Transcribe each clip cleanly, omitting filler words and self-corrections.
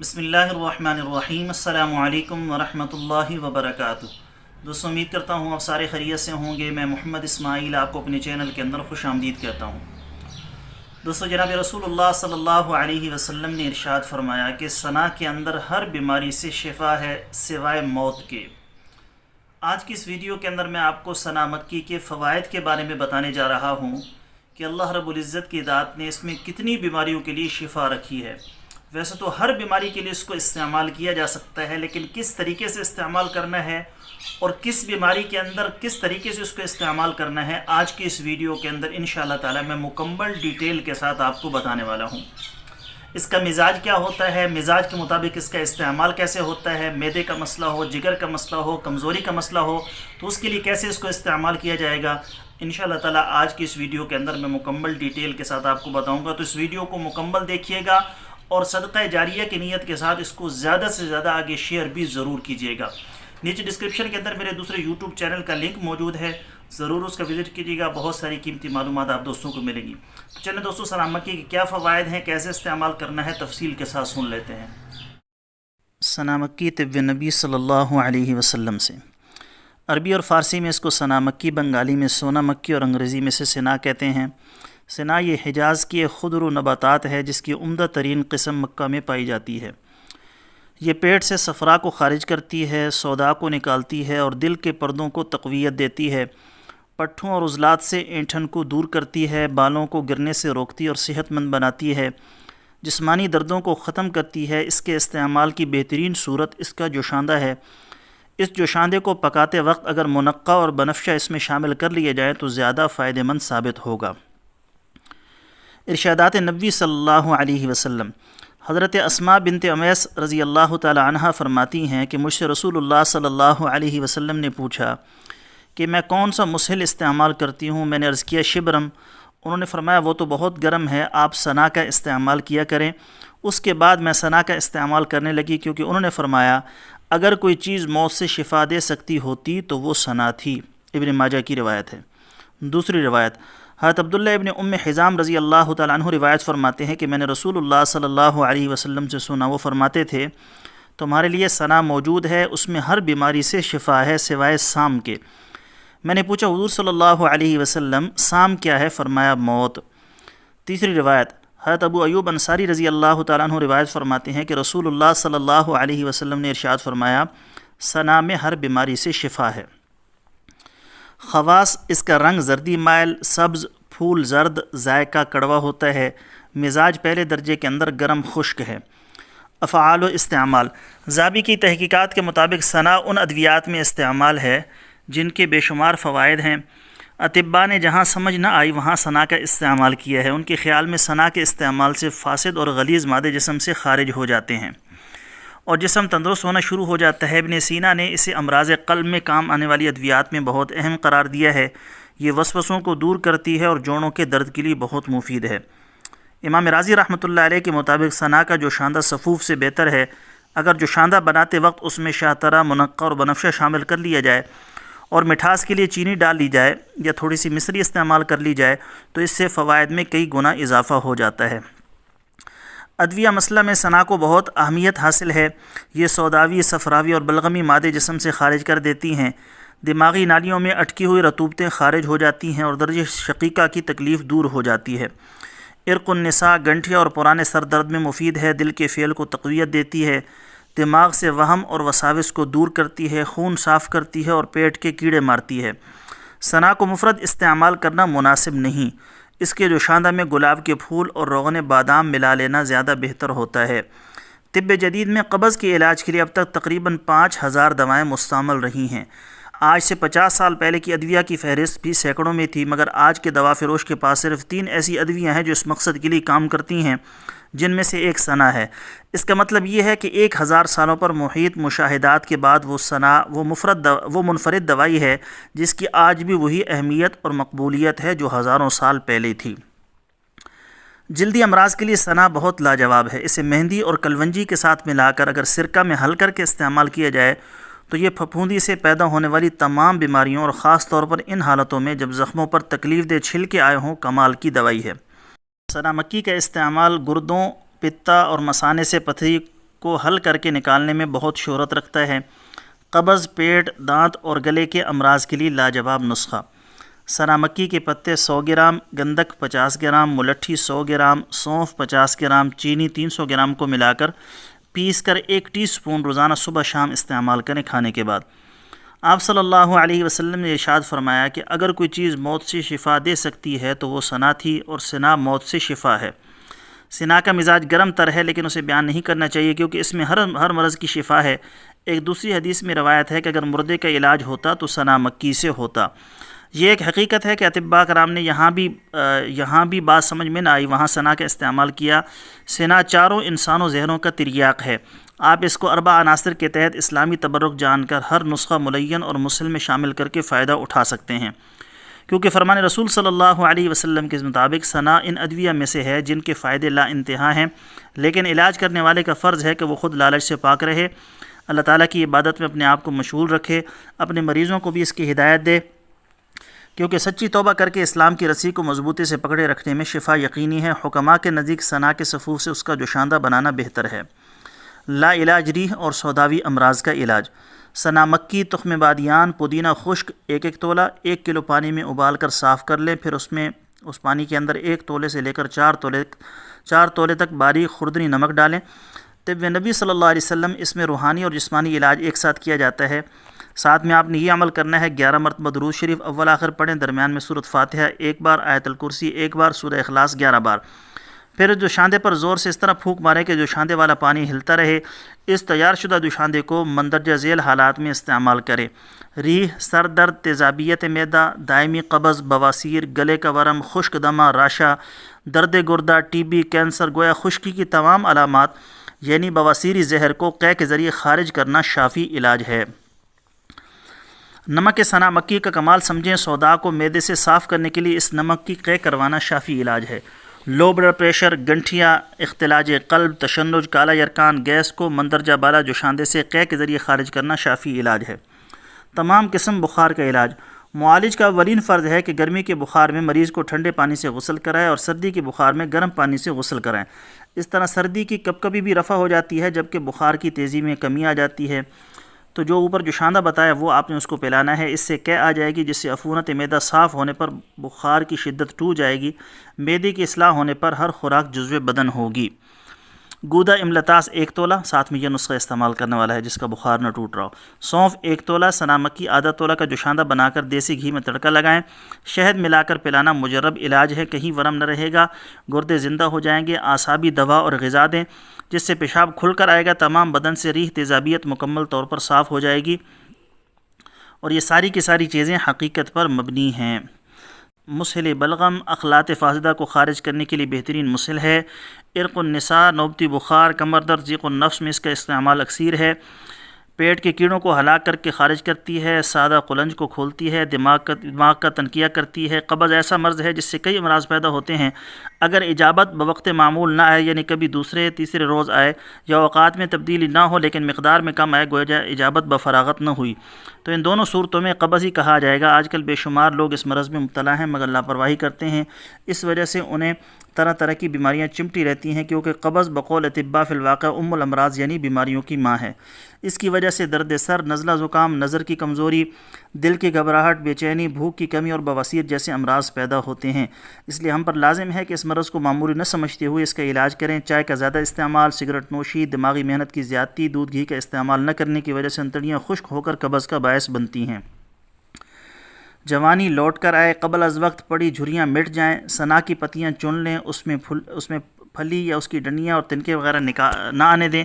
بسم اللہ الرحمن الرحیم۔ السلام علیکم ورحمۃ اللہ وبرکاتہ۔ دوستوں، امید کرتا ہوں آپ سارے خیریت سے ہوں گے۔ میں محمد اسماعیل آپ کو اپنے چینل کے اندر خوش آمدید کہتا ہوں۔ دوستوں، جناب رسول اللہ صلی اللہ علیہ وسلم نے ارشاد فرمایا کہ ثنا کے اندر ہر بیماری سے شفا ہے سوائے موت کے۔ آج کی اس ویڈیو کے اندر میں آپ کو ثنا مکی کے فوائد کے بارے میں بتانے جا رہا ہوں کہ اللہ رب العزت کی ذات نے اس میں کتنی بیماریوں کے لیے شفا رکھی ہے۔ ویسے تو ہر بیماری کے لیے اس کو استعمال کیا جا سکتا ہے، لیکن کس طریقے سے استعمال کرنا ہے اور کس بیماری کے اندر کس طریقے سے اس کو استعمال کرنا ہے، آج کی اس ویڈیو کے اندر انشاءاللہ تعالی میں مکمل ڈیٹیل کے ساتھ آپ کو بتانے والا ہوں۔ اس کا مزاج کیا ہوتا ہے، مزاج کے مطابق اس کا استعمال کیسے ہوتا ہے، معدے کا مسئلہ ہو، جگر کا مسئلہ ہو، کمزوری کا مسئلہ ہو تو اس کے لیے کیسے اس کو استعمال کیا جائے گا، انشاءاللہ تعالی آج کی اس ویڈیو کے اندر میں مکمل ڈیٹیل کے ساتھ آپ کو بتاؤں گا۔ تو اس ویڈیو کو مکمل دیکھیے گا اور صدقہ جاریہ کی نیت کے ساتھ اس کو زیادہ سے زیادہ آگے شیئر بھی ضرور کیجیے گا۔ نیچے ڈسکرپشن کے اندر میرے دوسرے یوٹیوب چینل کا لنک موجود ہے، ضرور اس کا وزٹ کیجیے گا، بہت ساری قیمتی معلومات آپ دوستوں کو ملیں گی۔ تو چلیں دوستوں، ثنا مکی کے کیا فوائد ہیں، کیسے استعمال کرنا ہے، تفصیل کے ساتھ سن لیتے ہیں۔ ثنا مکی طب نبی صلی اللہ علیہ وسلم سے۔ عربی اور فارسی میں اس کو ثنا مکی، بنگالی میں سونا مکی اور انگریزی میں سے سنا کہتے ہیں۔ سنا یہ حجاز کی ایک خضر نباتات ہے جس کی عمدہ ترین قسم مکہ میں پائی جاتی ہے۔ یہ پیٹ سے صفرا کو خارج کرتی ہے، سودا کو نکالتی ہے اور دل کے پردوں کو تقویت دیتی ہے، پٹھوں اور عضلات سے اینٹھن کو دور کرتی ہے، بالوں کو گرنے سے روکتی اور صحت مند بناتی ہے، جسمانی دردوں کو ختم کرتی ہے۔ اس کے استعمال کی بہترین صورت اس کا جوشاندہ ہے۔ اس جوشاندے کو پکاتے وقت اگر منقع اور بنفشہ اس میں شامل کر لیے جائیں تو زیادہ فائدہ مند ثابت ہوگا۔ ارشادات نبوی صلی اللہ علیہ وسلم۔ حضرت اسماء بنت امیس رضی اللہ تعالی عنہ فرماتی ہیں کہ مجھ سے رسول اللہ صلی اللہ علیہ وسلم نے پوچھا کہ میں کون سا مسحل استعمال کرتی ہوں۔ میں نے عرض کیا شبرم۔ انہوں نے فرمایا وہ تو بہت گرم ہے، آپ ثنا کا استعمال کیا کریں۔ اس کے بعد میں ثنا کا استعمال کرنے لگی، کیونکہ انہوں نے فرمایا اگر کوئی چیز موت سے شفا دے سکتی ہوتی تو وہ ثنا تھی۔ ابن ماجہ کی روایت ہے۔ دوسری روایت، حضرت عبداللہ ابن ام حزام رضی اللہ تعالیٰ عنہ روایت فرماتے ہیں کہ میں نے رسول اللہ صلی اللہ علیہ وسلم سے سنا، وہ فرماتے تھے تمہارے لیے ثنا موجود ہے، اس میں ہر بیماری سے شفا ہے سوائے سام کے۔ میں نے پوچھا حضور صلی اللہ علیہ وسلم سام کیا ہے؟ فرمایا موت۔ تیسری روایت، حضرت ابو ایوب انصاری رضی اللہ تعالیٰ عنہ روایت فرماتے ہیں کہ رسول اللہ صلی اللہ علیہ وسلم نے ارشاد فرمایا ثنا میں ہر بیماری سے شفا ہے۔ خواص، اس کا رنگ زردی مائل سبز، پھول زرد، ذائقہ کڑوا ہوتا ہے، مزاج پہلے درجے کے اندر گرم خشک ہے۔ افعال و استعمال، ذابی کی تحقیقات کے مطابق ثنا ان ادویات میں استعمال ہے جن کے بے شمار فوائد ہیں۔ اطباء نے جہاں سمجھ نہ آئی وہاں ثنا کا استعمال کیا ہے۔ ان کے خیال میں ثنا کے استعمال سے فاسد اور غلیظ مادے جسم سے خارج ہو جاتے ہیں اور جسم تندرست ہونا شروع ہو جاتا ہے۔ ابن سینا نے اسے امراض قلب میں کام آنے والی ادویات میں بہت اہم قرار دیا ہے۔ یہ وسوسوں کو دور کرتی ہے اور جوڑوں کے درد کے لیے بہت مفید ہے۔ امام راضی رحمۃ اللہ علیہ کے مطابق ثنا کا جوشاندہ صفوف سے بہتر ہے۔ اگر جوشاندہ بناتے وقت اس میں شاہترہ، منقع اور بنفشہ شامل کر لیا جائے اور مٹھاس کے لیے چینی ڈال لی جائے یا تھوڑی سی مصری استعمال کر لی جائے تو اس سے فوائد میں کئی گنا اضافہ ہو جاتا ہے۔ ادویہ مسئلہ میں ثنا کو بہت اہمیت حاصل ہے۔ یہ سوداوی، صفراوی اور بلغمی مادے جسم سے خارج کر دیتی ہیں، دماغی نالیوں میں اٹکی ہوئی رطوبتیں خارج ہو جاتی ہیں اور درجہ شقیقہ کی تکلیف دور ہو جاتی ہے۔ عرق النساء، گنٹھیا اور پرانے سر درد میں مفید ہے، دل کے فعل کو تقویت دیتی ہے، دماغ سے وہم اور وساوس کو دور کرتی ہے، خون صاف کرتی ہے اور پیٹ کے کیڑے مارتی ہے۔ ثنا کو مفرد استعمال کرنا مناسب نہیں، اس کے جوشاندہ میں گلاب کے پھول اور روغن بادام ملا لینا زیادہ بہتر ہوتا ہے۔ طب جدید میں قبض کے علاج کے لیے اب تک تقریباً 5000 دوائیں مستعمل رہی ہیں۔ آج سے 50 سال پہلے کی ادویہ کی فہرست بھی سینکڑوں میں تھی، مگر آج کے دوا فروش کے پاس صرف 3 ایسی ادویاں ہیں جو اس مقصد کے لیے کام کرتی ہیں، جن میں سے ایک ثنا ہے۔ اس کا مطلب یہ ہے کہ 1000 سالوں پر محیط مشاہدات کے بعد وہ ثنا وہ منفرد دوائی ہے جس کی آج بھی وہی اہمیت اور مقبولیت ہے جو ہزاروں سال پہلے تھی۔ جلدی امراض کے لیے ثنا بہت لاجواب ہے۔ اسے مہندی اور کلونجی کے ساتھ ملا کر اگر سرکہ میں حل کر کے استعمال کیا جائے تو یہ پھپھوندی سے پیدا ہونے والی تمام بیماریوں اور خاص طور پر ان حالتوں میں جب زخموں پر تکلیف دہ چھلکے آئے ہوں کمال کی دوائی ہے۔ ثنا مکی کا استعمال گردوں، پتہ اور مثانے سے پتھری کو حل کر کے نکالنے میں بہت شہرت رکھتا ہے۔ قبض، پیٹ، دانت اور گلے کے امراض کے لیے لاجواب نسخہ۔ سنا مکی کے پتے 100 گرام، گندک 50 گرام، ملٹھی 100 گرام، سونف 50 گرام، چینی 300 گرام کو ملا کر پیس کر 1 ٹی اسپون روزانہ صبح شام استعمال کریں کھانے کے بعد۔ آپ صلی اللہ علیہ وسلم نے ارشاد فرمایا کہ اگر کوئی چیز موت سے شفا دے سکتی ہے تو وہ سنا تھی، اور سنا موت سے شفا ہے۔ سنا کا مزاج گرم تر ہے، لیکن اسے بیان نہیں کرنا چاہیے کیونکہ اس میں ہر مرض کی شفا ہے۔ ایک دوسری حدیث میں روایت ہے کہ اگر مردے کا علاج ہوتا تو سنا مکی سے ہوتا۔ یہ ایک حقیقت ہے کہ اطباء کرام نے یہاں بھی بات سمجھ میں نہ آئی وہاں سنا کا استعمال کیا۔ سنا چاروں انسانوں ذہنوں کا تریاق ہے۔ آپ اس کو 4 عناصر کے تحت اسلامی تبرک جان کر ہر نسخہ ملین اور مسلم میں شامل کر کے فائدہ اٹھا سکتے ہیں، کیونکہ فرمان رسول صلی اللہ علیہ وسلم کے مطابق سنا ان ادویہ میں سے ہے جن کے فائدے لا انتہا ہیں، لیکن علاج کرنے والے کا فرض ہے کہ وہ خود لالچ سے پاک رہے، اللہ تعالیٰ کی عبادت میں اپنے آپ کو مشغول رکھے، اپنے مریضوں کو بھی اس کی ہدایت دے، کیونکہ سچی توبہ کر کے اسلام کی رسی کو مضبوطی سے پکڑے رکھنے میں شفا یقینی ہے۔ حکماء کے نزدیک سنا کے صفوف سے اس کا جوشاندہ بنانا بہتر ہے۔ لا علاج ریح اور سوداوی امراض کا علاج۔ سنا مکی، تخم بادیان، پودینہ خشک 1 تولہ 1 کلو پانی میں ابال کر صاف کر لیں، پھر اس پانی کے اندر 1 تولے سے لے کر 4 تولے تک باریک خوردنی نمک ڈالیں۔ طب نبی صلی اللہ علیہ وسلم اس میں روحانی اور جسمانی علاج ایک ساتھ کیا جاتا ہے۔ ساتھ میں آپ نے یہ عمل کرنا ہے، 11 مرتبہ درود شریف اول آخر پڑھیں، درمیان میں سورۃ فاتحہ 1 بار، آیت الکرسی 1 بار، سورہ اخلاص 11 بار۔ پھر جوشاندے پر زور سے اس طرح پھونک مارے کہ جوشاندے والا پانی ہلتا رہے۔ اس تیار شدہ جوشاندے کو مندرجہ ذیل حالات میں استعمال کریں: ریح، سر درد، تیزابیت معدہ، دائمی قبض، بواسیر، گلے کا ورم، خشک دمہ، راشا، درد گردہ، ٹی بی، کینسر، گویا خشکی کی تمام علامات یعنی بواسیری زہر کو قے کے ذریعے خارج کرنا شافی علاج ہے۔ نمک سنا مکی کا کمال سمجھیں، سودا کو معدے سے صاف کرنے کے لیے اس نمک کی قے کروانا شافی علاج ہے۔ لو بلڈ پریشر، گنٹھیا، اختلاج قلب، تشنج، کالا یرکان، گیس کو مندرجہ بالا جوشاندے سے قے کے ذریعے خارج کرنا شافی علاج ہے۔ تمام قسم بخار کا علاج۔ معالج کا اولین فرض ہے کہ گرمی کے بخار میں مریض کو ٹھنڈے پانی سے غسل کرائے اور سردی کے بخار میں گرم پانی سے غسل کرائیں۔ اس طرح سردی کی کبکبی بھی رفع ہو جاتی ہے، جبکہ بخار کی تیزی میں کمی آ جاتی ہے۔ تو جو اوپر جوشاندہ بتایا وہ آپ نے اس کو پلانا ہے، اس سے قے آ جائے گی، جس سے عفونت معدہ صاف ہونے پر بخار کی شدت ٹوٹ جائے گی، معدے کی اصلاح ہونے پر ہر خوراک جزو بدن ہوگی۔ گودا املتاس 1 تولہ، ساتھ میں یہ نسخہ استعمال کرنے والا ہے جس کا بخار نہ ٹوٹ رہا ہو۔ سونف 1 تولہ، سنا مکی آدھا تولہ کا جوشاندہ بنا کر دیسی گھی میں تڑکا لگائیں، شہد ملا کر پلانا مجرب علاج ہے، کہیں ورم نہ رہے گا، گردے زندہ ہو جائیں گے۔ اعصابی دوا اور غذا دیں جس سے پیشاب کھل کر آئے گا، تمام بدن سے ریح تیزابیت مکمل طور پر صاف ہو جائے گی، اور یہ ساری کی ساری چیزیں حقیقت پر مبنی ہیں۔ مسحل بلغم اخلاط فاسدہ کو خارج کرنے کے لیے بہترین مسحل ہے۔ عرق النساء، نوبتی بخار، کمر درد، ضیق النفس میں اس کا استعمال اکثیر ہے۔ پیٹ کے کیڑوں کو ہلاک کر کے خارج کرتی ہے، سادہ قلنج کو کھولتی ہے، دماغ کا تنقیہ کرتی ہے۔ قبض ایسا مرض ہے جس سے کئی امراض پیدا ہوتے ہیں، اگر اجابت بوقت معمول نہ آئے، یعنی کبھی دوسرے تیسرے روز آئے یا اوقات میں تبدیلی نہ ہو لیکن مقدار میں کم آئے، گویا اجابت بفراغت نہ ہوئی، تو ان دونوں صورتوں میں قبض ہی کہا جائے گا۔ آج کل بے شمار لوگ اس مرض میں مبتلا ہیں مگر لاپرواہی کرتے ہیں، اس وجہ سے انہیں طرح طرح کی بیماریاں چمٹی رہتی ہیں، کیونکہ قبض بقول اطباء فی الواقع ام الامراض یعنی بیماریوں کی ماں ہے۔ اس کی وجہ سے درد سر، نزلہ زکام، نظر کی کمزوری، دل کی گھبراہٹ، بے چینی، بھوک کی کمی اور بواسیر جیسے امراض پیدا ہوتے ہیں۔ اس لیے ہم پر لازم ہے کہ اس مرض کو معمولی نہ سمجھتے ہوئے اس کا علاج کریں۔ چائے کا زیادہ استعمال، سگریٹ نوشی، دماغی محنت کی زیادتی، دودھ گھی کا استعمال نہ کرنے کی وجہ سے انتڑیاں خشک ہو کر قبض کا باعث بنتی ہیں۔ جوانی لوٹ کر آئے، قبل از وقت پڑی جھریاں مٹ جائیں، سنا کی پتیاں چن لیں، اس میں پھلی یا اس کی ڈنڈیاں اور تنکے وغیرہ نہ آنے دیں،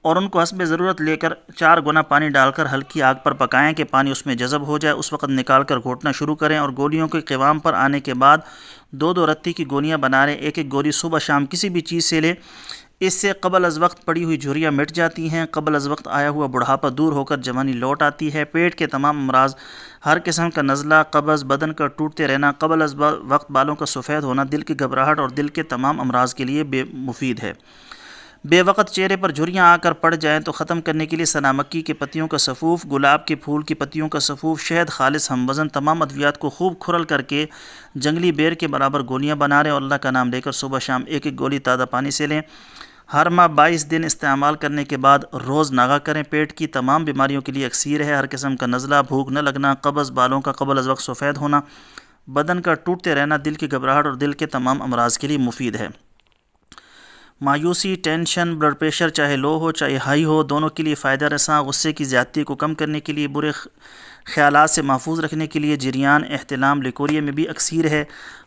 اور ان کو حسب ضرورت لے کر 4 گنا پانی ڈال کر ہلکی آگ پر پکائیں کہ پانی اس میں جذب ہو جائے، اس وقت نکال کر گھونٹنا شروع کریں، اور گولیوں کے قوام پر آنے کے بعد 2 رتی کی گولیاں بنا لیں، 1 گولی صبح شام کسی بھی چیز سے لیں۔ اس سے قبل از وقت پڑی ہوئی جھریاں مٹ جاتی ہیں، قبل از وقت آیا ہوا بڑھاپا دور ہو کر جوانی لوٹ آتی ہے۔ پیٹ کے تمام امراض، ہر قسم کا نزلہ، قبض، بدن کا ٹوٹتے رہنا، قبل از وقت بالوں کا سفید ہونا، دل کی گھبراہٹ اور دل کے تمام امراض کے لیے مفید ہے۔ بے وقت چہرے پر جھریاں آ کر پڑ جائیں تو ختم کرنے کے لیے سنا مکی کے پتیوں کا سفوف، گلاب کے پھول کی پتیوں کا سفوف، شہد خالص ہم وزن، تمام ادویات کو خوب کھرل کر کے جنگلی بیر کے برابر گولیاں بنا لیں، اور اللہ کا نام لے کر صبح شام 1 گولی تازہ پانی سے لیں۔ ہر ماہ 22 دن استعمال کرنے کے بعد روز ناغہ کریں۔ پیٹ کی تمام بیماریوں کے لیے اکسیر ہے۔ ہر قسم کا نزلہ، بھوک نہ لگنا، قبض، بالوں کا قبل از وقت سفید ہونا، بدن کا ٹوٹتے رہنا، دل کی گھبراہٹ اور دل کے تمام امراض کے لیے مفید ہے۔ مایوسی، ٹینشن، بلڈ پریشر چاہے لو ہو چاہے ہائی ہو، دونوں کے لیے فائدہ رساں، غصے کی زیادتی کو کم کرنے کے لیے، برے خیالات سے محفوظ رکھنے کے لیے، جریان، احتلام، لیکوریا میں بھی اکسیر ہے۔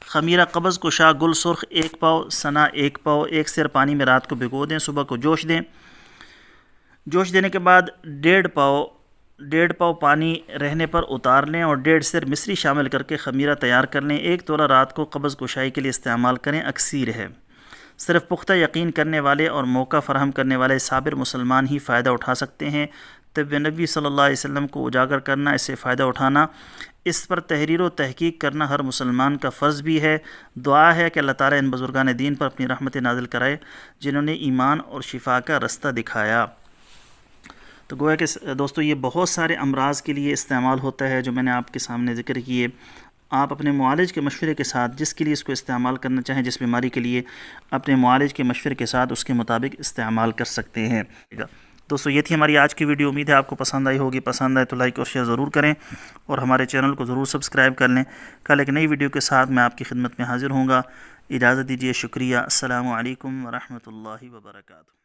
خمیرہ قبض کشا، گل سرخ 1 پاؤ، سنا 1 پاؤ، 1 سیر پانی میں رات کو بھگو دیں، صبح کو جوش دیں۔ جوش دینے کے بعد 1.5 پاؤ پانی رہنے پر اتار لیں اور 1.5 سیر مصری شامل کر کے خمیرہ تیار کر لیں۔ 1 تولہ رات کو قبض کشائی کے لیے استعمال کریں، اکسیر ہے۔ صرف پختہ یقین کرنے والے اور موقع فراہم کرنے والے صابر مسلمان ہی فائدہ اٹھا سکتے ہیں۔ طب نبی صلی اللہ علیہ وسلم کو اجاگر کرنا، اس سے فائدہ اٹھانا، اس پر تحریر و تحقیق کرنا ہر مسلمان کا فرض بھی ہے۔ دعا ہے کہ اللہ تعالیٰ ان بزرگان دین پر اپنی رحمت نازل کرائے جنہوں نے ایمان اور شفا کا رستہ دکھایا۔ تو گویا کہ دوستو یہ بہت سارے امراض کے لیے استعمال ہوتا ہے جو میں نے آپ کے سامنے ذکر کیے۔ آپ اپنے معالج کے مشورے کے ساتھ جس کے لیے اس کو استعمال کرنا چاہیں، جس بیماری کے لیے، اپنے معالج کے مشورے کے ساتھ اس کے مطابق استعمال کر سکتے ہیں۔ دوستو یہ تھی ہماری آج کی ویڈیو، امید ہے آپ کو پسند آئی ہوگی۔ پسند آئے تو لائک اور شیئر ضرور کریں اور ہمارے چینل کو ضرور سبسکرائب کر لیں۔ کل ایک نئی ویڈیو کے ساتھ میں آپ کی خدمت میں حاضر ہوں گا۔ اجازت دیجیے، شکریہ، السلام علیکم ورحمۃ اللہ وبرکاتہ۔